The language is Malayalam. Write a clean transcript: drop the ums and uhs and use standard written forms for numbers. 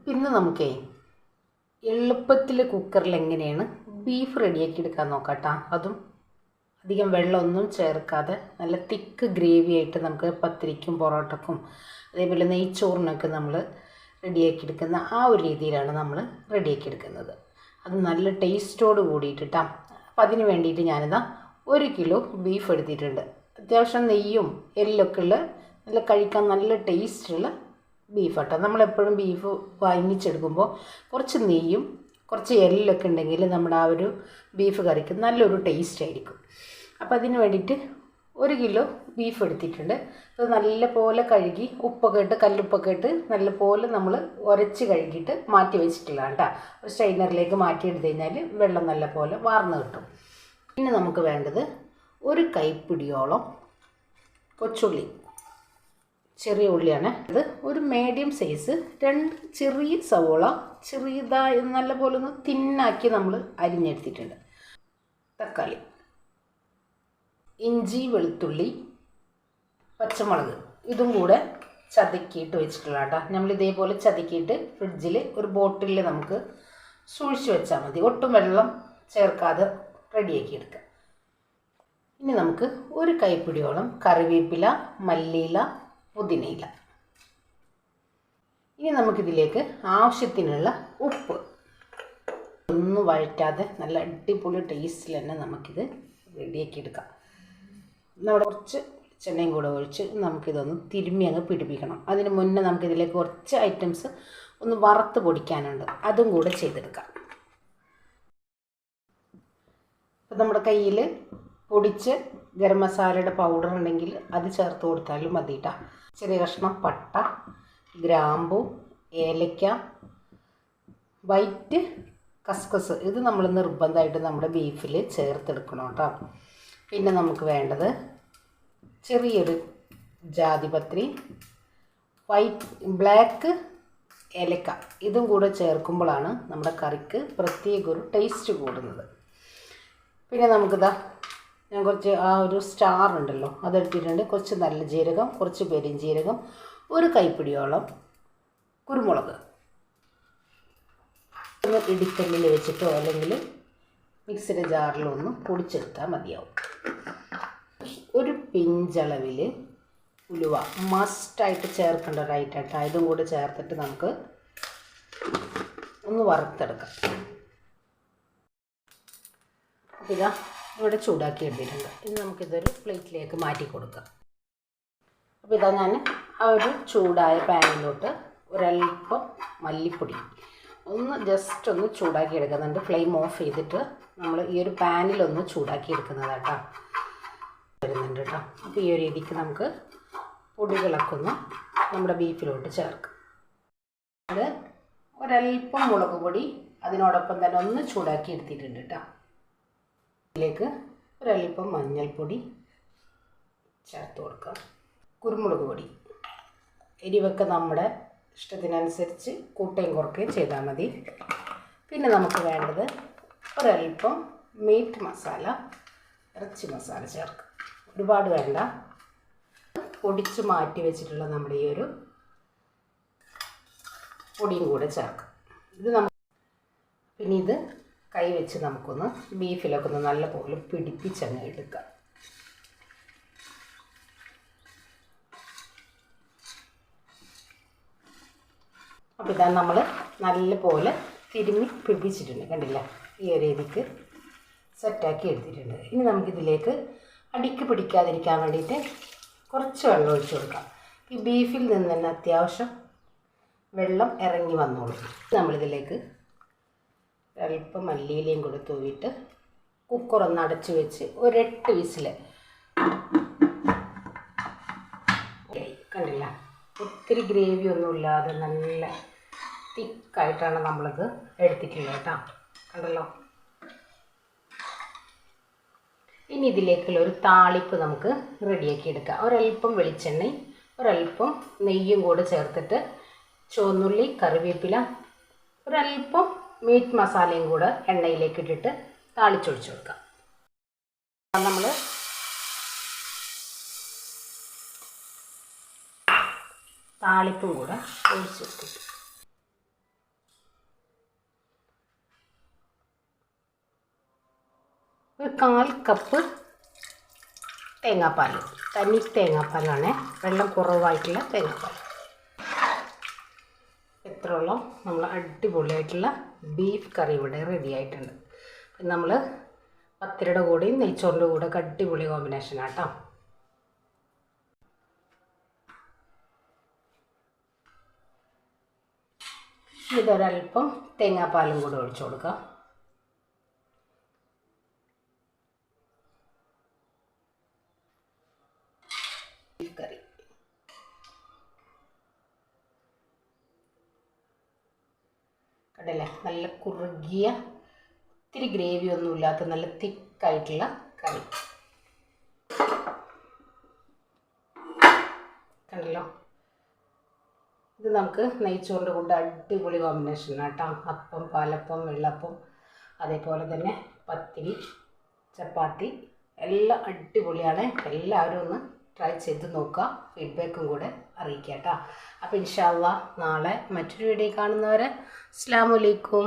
അപ്പോൾ ഇന്ന് നമുക്കേ എളുപ്പത്തിൽ കുക്കറിൽ എങ്ങനെയാണ് ബീഫ് റെഡിയാക്കി എടുക്കാൻ നോക്കാം കേട്ടോ. അതും അധികം വെള്ളമൊന്നും ചേർക്കാതെ നല്ല തിക്ക് ഗ്രേവി ആയിട്ട് നമുക്ക് പത്തിരിക്കും പൊറോട്ടക്കും അതേപോലെ നെയ്ച്ചോറിനൊക്കെ നമ്മൾ റെഡിയാക്കി എടുക്കുന്ന ആ ഒരു രീതിയിലാണ് നമ്മൾ റെഡിയാക്കി എടുക്കുന്നത്. അത് നല്ല ടേസ്റ്റോട് കൂടിയിട്ട് കേട്ടോ. അപ്പോൾ അതിന് വേണ്ടിയിട്ട് ഞാനിതാ 1 കിലോ ബീഫ് എടുത്തിട്ടുണ്ട്. അത്യാവശ്യം നെയ്യും എല്ലൊക്കെ ഉള്ള നല്ല കഴിക്കാൻ നല്ല ടേസ്റ്റുള്ള ബീഫ് കേട്ടോ. നമ്മളെപ്പോഴും ബീഫ് വാങ്ങിച്ചെടുക്കുമ്പോൾ കുറച്ച് നെയ്യും കുറച്ച് എല്ലൊക്കെ ഉണ്ടെങ്കിൽ നമ്മുടെ ആ ഒരു ബീഫ് കറിക്ക് നല്ലൊരു ടേസ്റ്റ് ആയിരിക്കും. അപ്പോൾ അതിന് വേണ്ടിയിട്ട് 1 കിലോ ബീഫ് എടുത്തിട്ടുണ്ട്. അത് നല്ലപോലെ കഴുകി ഉപ്പൊക്കെ ഇട്ട് കല്ലുപ്പൊക്കെ ഇട്ട് നല്ലപോലെ നമ്മൾ ഉരച്ച് കഴുകിയിട്ട് മാറ്റി വെച്ചിട്ടുള്ളതാണ് കേട്ടോ. ഒരു സ്ട്രെയിനറിലേക്ക് മാറ്റിയെടുത്ത് കഴിഞ്ഞാൽ വെള്ളം നല്ലപോലെ വാർന്ന് കിട്ടും. പിന്നെ നമുക്ക് വേണ്ടത് 1 കൈപ്പിടിയോളം കൊച്ചുള്ളി, ചെറിയ ഉള്ളിയാണ് ഇത്. ഒരു മീഡിയം സൈസ് 2 ചെറിയ സവോള ചെറിയതായി നല്ലപോലെ ഒന്ന് തിന്നാക്കി നമ്മൾ അരിഞ്ഞെടുത്തിട്ടുണ്ട്. തക്കാളി, ഇഞ്ചി, വെളുത്തുള്ളി, പച്ചമുളക് ഇതും കൂടെ ചതക്കിയിട്ട് വെച്ചിട്ടുള്ള കേട്ടോ. നമ്മൾ ഇതേപോലെ ചതക്കിയിട്ട് ഫ്രിഡ്ജിൽ ഒരു ബോട്ടിലിൽ നമുക്ക് സൂക്ഷിച്ച് വെച്ചാൽ മതി. ഒട്ടും വെള്ളം ചേർക്കാതെ റെഡിയാക്കി എടുക്കാം. ഇനി നമുക്ക് 1 കൈപ്പിടിയോളം കറിവേപ്പില, മല്ലിയില, പുതിനയില. ഇനി നമുക്കിതിലേക്ക് ആവശ്യത്തിനുള്ള ഉപ്പ്. ഒന്നും വഴറ്റാതെ നല്ല അടിപൊളി ടേസ്റ്റിൽ തന്നെ നമുക്കിത് റെഡിയാക്കി എടുക്കാം. നമ്മുടെ കുറച്ച് വെളിച്ചെണ്ണയും കൂടെ ഒഴിച്ച് നമുക്കിതൊന്ന് തിരുമ്മി അങ്ങ് പിടിപ്പിക്കണം. അതിന് മുന്നേ നമുക്കിതിലേക്ക് കുറച്ച് ഐറ്റംസ് ഒന്ന് വറുത്ത് പൊടിക്കാനുണ്ട്, അതും കൂടെ ചെയ്തെടുക്കാം. അപ്പോൾ നമ്മുടെ കയ്യിൽ പൊടിച്ച് ഗരം മസാലയുടെ പൗഡർ ഉണ്ടെങ്കിൽ അത് ചേർത്ത് കൊടുത്താലും മതി കേട്ടോ. ചെറിയ കഷ്ണം പട്ട, ഗ്രാമ്പു, ഏലക്ക, വൈറ്റ് കസ്കസ് ഇത് നമ്മൾ നിർബന്ധമായിട്ട് നമ്മുടെ ബീഫിൽ ചേർത്തെടുക്കണം കേട്ടോ. പിന്നെ നമുക്ക് വേണ്ടത് ചെറിയൊരു ജാതിപത്രി, ബ്ലാക്ക് ഏലക്ക ഇതും കൂടെ ചേർക്കുമ്പോഴാണ് നമ്മുടെ കറിക്ക് പ്രത്യേക ഒരു ടേസ്റ്റ് കൂടുന്നത്. പിന്നെ നമുക്കിതാ ഞാൻ കുറച്ച് ആ ഒരു സ്റ്റാർ ഉണ്ടല്ലോ അതെടുത്തിട്ടുണ്ട്. കുറച്ച് നല്ല ജീരകം, കുറച്ച് പെരുംജീരകം, 1 കൈപ്പിടിയോളം കുരുമുളക്. ഒന്ന് ഇടിക്കല്ലിൽ വെച്ചിട്ടോ അല്ലെങ്കിൽ മിക്സിയുടെ ജാറിലൊന്ന് പൊടിച്ചെടുത്താൽ മതിയാവും. 1 പിഞ്ചളവിൽ ഉലുവ മസ്റ്റായിട്ട് ചേർക്കേണ്ട ഒരു ഐറ്റം. ഇതും കൂടി ചേർത്തിട്ട് നമുക്ക് ഒന്ന് വറുത്തെടുക്കാം. അപ്പോൾ ഇതാ ഇവിടെ ചൂടാക്കി എടുത്തിട്ടുണ്ട്. ഇനി നമുക്കിതൊരു പ്ലേറ്റിലേക്ക് മാറ്റി കൊടുക്കാം. അപ്പോൾ ഇതാ ഞാൻ ആ ഒരു ചൂടായ പാനിലോട്ട് ഒരൽപ്പം മല്ലിപ്പൊടി ഒന്ന് ജസ്റ്റ് ഒന്ന് ചൂടാക്കി എടുക്കുന്നുണ്ട്. ഫ്ലെയിം ഓഫ് ചെയ്തിട്ട് നമ്മൾ ഈ ഒരു പാനിലൊന്ന് ചൂടാക്കി എടുക്കുന്നത് കേട്ടോ വരുന്നുണ്ട് കേട്ടോ. അപ്പോൾ ഈ ഒരു രീതിക്ക് നമുക്ക് പൊടികളൊക്കെ ഒന്ന് നമ്മുടെ ബീഫിലോട്ട് ചേർക്കാം. അത് ഒരൽപ്പം മുളക് പൊടി അതിനോടൊപ്പം തന്നെ ഒന്ന് ചൂടാക്കി എടുത്തിട്ടുണ്ട് കേട്ടോ. ഇതിലേക്ക് ഒരൽപ്പം മഞ്ഞൾപ്പൊടി ചേർത്ത് കൊടുക്കാം. കുരുമുളക് പൊടി, എരിവൊക്കെ നമ്മുടെ ഇഷ്ടത്തിനനുസരിച്ച് കൂട്ടുകയും കുറയ്ക്കുകയും ചെയ്താൽ മതി. പിന്നെ നമുക്ക് വേണ്ടത് ഒരൽപ്പം മീറ്റ് മസാല, ഇറച്ചി മസാല ചേർക്കാം. ഒരുപാട് വേണ്ട. പൊടിച്ച് മാറ്റി വെച്ചിട്ടുള്ള നമ്മുടെ ഈ ഒരു പൊടിയും കൂടെ ചേർക്കാം. ഇത് പിന്നെ ഇത് കൈ വെച്ച് നമുക്കൊന്ന് ബീഫിലൊക്കെ ഒന്ന് നല്ലപോലെ പിടിപ്പിച്ചങ്ങ് എടുക്കാം. അപ്പോൾ ഇതാ നമ്മൾ നല്ലപോലെ തിരുമ്മി പിടിപ്പിച്ചിട്ടുണ്ട്, കണ്ടില്ല? ഈ ഒരു രീതിക്ക് സെറ്റാക്കി എടുത്തിട്ടുണ്ട്. ഇനി നമുക്കിതിലേക്ക് അടിക്ക് പിടിക്കാതിരിക്കാൻ വേണ്ടിയിട്ട് കുറച്ച് വെള്ളം ഒഴിച്ച് കൊടുക്കാം. ഈ ബീഫിൽ നിന്ന് തന്നെ അത്യാവശ്യം വെള്ളം ഇറങ്ങി വന്നോളും. നമ്മളിതിലേക്ക് അല്പം മല്ലിയിലയും കൂടെ തൂവിയിട്ട് കുക്കറൊന്ന് അടച്ച് വെച്ച് 8 വിസിൽ. കണ്ടില്ല? ഒത്തിരി ഗ്രേവി ഒന്നും ഇല്ലാതെ നല്ല തിക്കായിട്ടാണ് നമ്മളിത് എടുത്തിട്ടുള്ളത് കേട്ടോ. കണ്ടല്ലോ? ഇനി ഇതിലേക്കുള്ള ഒരു താളിപ്പ് നമുക്ക് റെഡിയാക്കി എടുക്കാം. ഒരൽപ്പം വെളിച്ചെണ്ണയും ഒരൽപ്പം നെയ്യും കൂടെ ചേർത്തിട്ട് ചുവന്നുള്ളി, കറിവേപ്പില, ഒരൽപ്പം മീറ്റ് മസാലയും കൂടെ എണ്ണയിലേക്ക് ഇട്ടിട്ട് താളിച്ചൊഴിച്ച് കൊടുക്കാം. നമ്മൾ താളിപ്പും കൂടെ ഒഴിച്ച് വെക്കും. ഒരു 1/4 കപ്പ് തേങ്ങാപ്പാൽ, തനി തേങ്ങാപ്പാലാണ്, വെള്ളം കുറവായിട്ടുള്ള തേങ്ങാപ്പാൽ. ഇത്രയുള്ള നമ്മൾ അടിപൊളിയായിട്ടുള്ള ബീഫ് കറി ഇവിടെ റെഡി ആയിട്ടുണ്ട്. നമ്മൾ പത്തിരിയുടെ കൂടെയും നെയ്ച്ചോറിൻ്റെ കൂടെ അടിപൊളി കോമ്പിനേഷനാണ് കേട്ടോ. ഇതൊരൽപ്പം തേങ്ങാപ്പാലും കൂടെ ഒഴിച്ചു കൊടുക്കാം. ബീഫ് കറി കണ്ടല്ലേ, നല്ല കുറുകിയ, ഒത്തിരി ഗ്രേവി ഒന്നും ഇല്ലാത്ത നല്ല തിക്കായിട്ടുള്ള കറി കണ്ടല്ലോ. ഇത് നമുക്ക് നെയ്ച്ചോറിൻ്റെ കൂടെ അടിപൊളി കോമ്പിനേഷനാണ് കേട്ടോ. അപ്പം, പാലപ്പം, വെള്ളപ്പം, അതേപോലെ തന്നെ പത്തിരി, ചപ്പാത്തി എല്ലാം അടിപൊളിയാണ്. എല്ലാവരും ഒന്ന് ട്രൈ ചെയ്ത് നോക്കുക, ഫീഡ്ബാക്കും കൂടെ അറിയിക്കുക കേട്ടോ. അപ്പോൾ ഇൻഷാ അല്ലാഹ് നാളെ മറ്റൊരു വീഡിയോ കാണുന്നവരെ അസ്സലാമു അലൈക്കും.